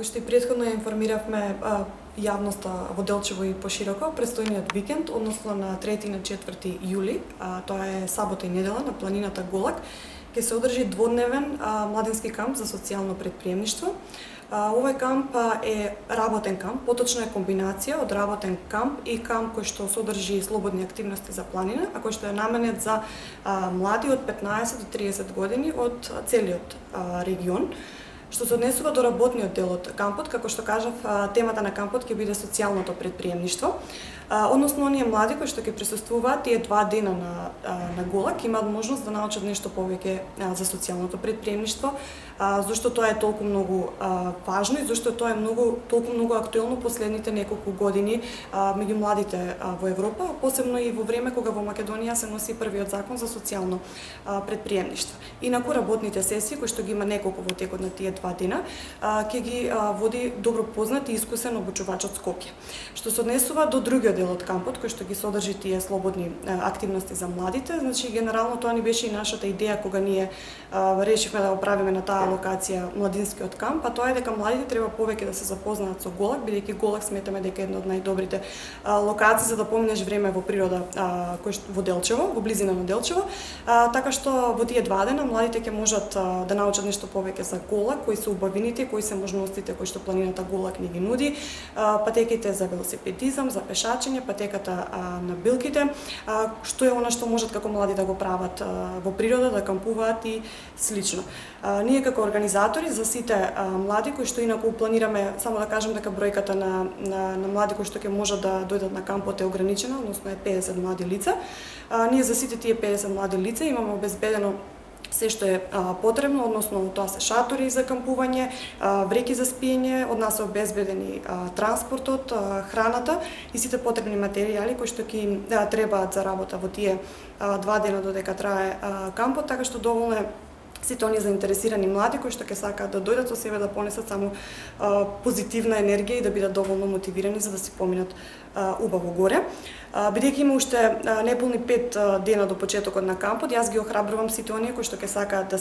Како што и претходно ја информиравме јавноста во Делчево и пошироко, престојниот викенд, односно на 3 и на 4 јули, тоа е сабота и недела на планината Голак, ќе се одржи дводневен младински камп за социјално претприемништво. Овој камп е работен камп, поточно е комбинација од работен камп и камп кој што содржи слободни активности за планина, а кој што е наменет за млади од 15 до 30 години од целиот регион. Што се однесува до работниот дел од кампот, како што кажав, темата на кампот ќе биде социјалното претприемништво. Односно, оние млади кои што ќе присуствуваат тие 2 дена на Голак имаат можност да научат нешто повеќе за социјалното претприемништво, зашто тоа е толку многу важно и зашто тоа е толку многу актуелно последните неколку години меѓу младите во Европа, посебно и во време кога во Македонија се носи првиот закон за социјално претприемништво. Инаку работните сесии кои што ги има неколку во текот на тие 2 дена, ќе ги води добро познат и искусен обучувач од Скопје. Што се однесува до другиот дел од кампот, кој што ги содржи тие слободни активности за младите, значи генерално тоа ни беше и нашата идеја кога ние решивме да го правиме на таа локација младинскиот камп, а тоа е дека младите треба повеќе да се запознаат со Голак, бидејќи Голак сметаме дека е една од најдобрите локации за да поминеш време во природа во Делчево, во близина на Делчево, така што во тие 2 дена младите ќе можат да научат нешто повеќе за Голак, кои се убавините, кои се можностите кои што планината Голак ни ги нуди, патеките за велосипедизам, за пешачење, патеката на билките, што е она што можат како млади да го прават во природа, да кампуваат и слично. Ние како организатори за сите млади кои што инаку планираме, само да кажам дека бројката на млади кои што ќе можат да дојдат на кампот е ограничена, односно е 50 млади лица. Ние за сите тие 50 млади лица имаме обезбедено се што е потребно, односно тоа се шатори за кампување, вреќи за спиење, од нас се обезбедени транспортот, храната и сите потребни материјали кои што ќе требаат за работа во тие 2 дена додека трае кампот, така што доволно е сите оние заинтересирани млади кои што ќе сакаат да дојдат со себе да понесат само позитивна енергија и да бидат доволно мотивирани за да си поминат убаво горе. Бидејќи има уште неполни 5 дена до почетокот на кампот, јас ги охрабрувам сите оние кои што ќе сакаат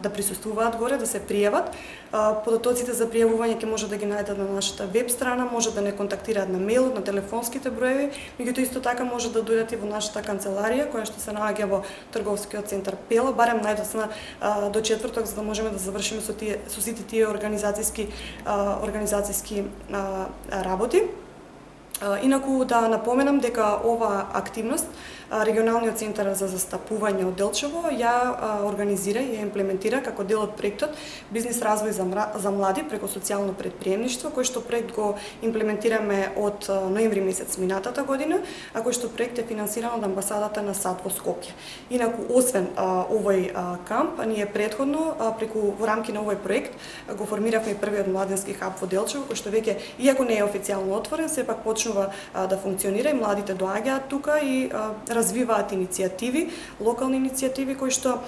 да присуствуваат горе, да се пријават. Податоците за пријавување ќе можат да ги најдат на нашата веб страна, може да не контактираат на мејлот, на телефонските броеви, меѓутоа исто така може да дојдат и во нашата канцеларија која што се наоѓа во трговскиот центар Пела, барем најдосна до четврток, за да можеме да завршиме со сите тие организацијски работи. Инаку да напоменам дека ова активност Регионалниот центар за застапување од Делчево ја организира и ја имплементира како дел од проектот Бизнис развој за млади преку социјално претприемништво, кој што проект го имплементираме од ноември месец минатата година, а кој што проект е финансиран од амбасадата на САД во Скопје. Инаку освен овој камп, ние претходно во рамки на овој проект го формиравме и првиот младински хаб во Делчево, кој што веќе иако не е официјално отворен, сепак почнува да функционира и младите доаѓаат тука и развиваат иницијативи, локални иницијативи кои што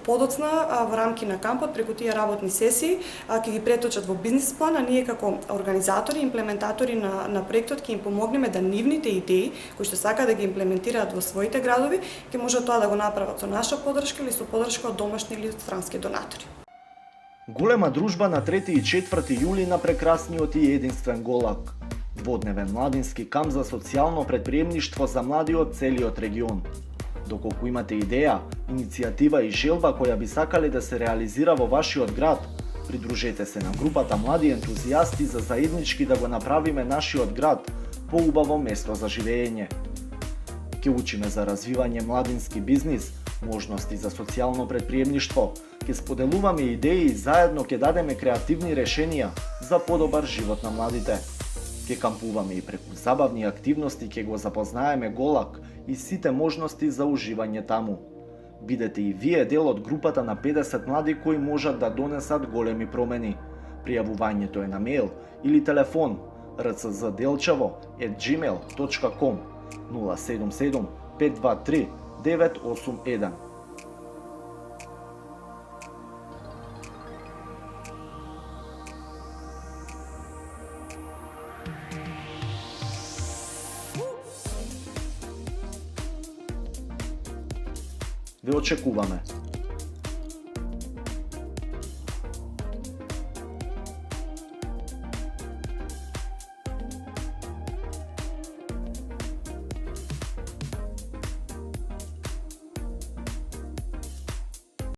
подоцна во рамки на кампот преку тие работни сесии ќе ги преточат во бизнис план, а ние како организатори, имплементатори на проектот ќе им помогнеме да нивните идеи кои што сакаат да ги имплементираат во своите градови, ќе можат тоа да го направат со наша поддршка или со поддршка од домашни или од странски донатори. Голема дружба на 3 и 4 јули на прекрасниот и единствен Голак. Дводневен младински камп за социјално претприемништво за млади од целиот регион. Доколку имате идеја, иницијатива и желба која би сакале да се реализира во вашиот град, придружете се на групата млади ентузијасти за заеднички да го направиме нашиот град поубаво место за живење. Ќе учиме за развивање младински бизнис, можности за социјално претприемништво, ќе споделуваме идеи и заедно ќе дадеме креативни решенија за подобар живот на младите. Ќе кампуваме и преку забавни активности ќе го запознаеме Голак и сите можности за уживање таму. Бидете и вие дел од групата на 50 млади кои можат да донесат големи промени. Пријавувањето е на мејл или телефон rczdelčevo@gmail.com 077 523 981. Ве очекуваме.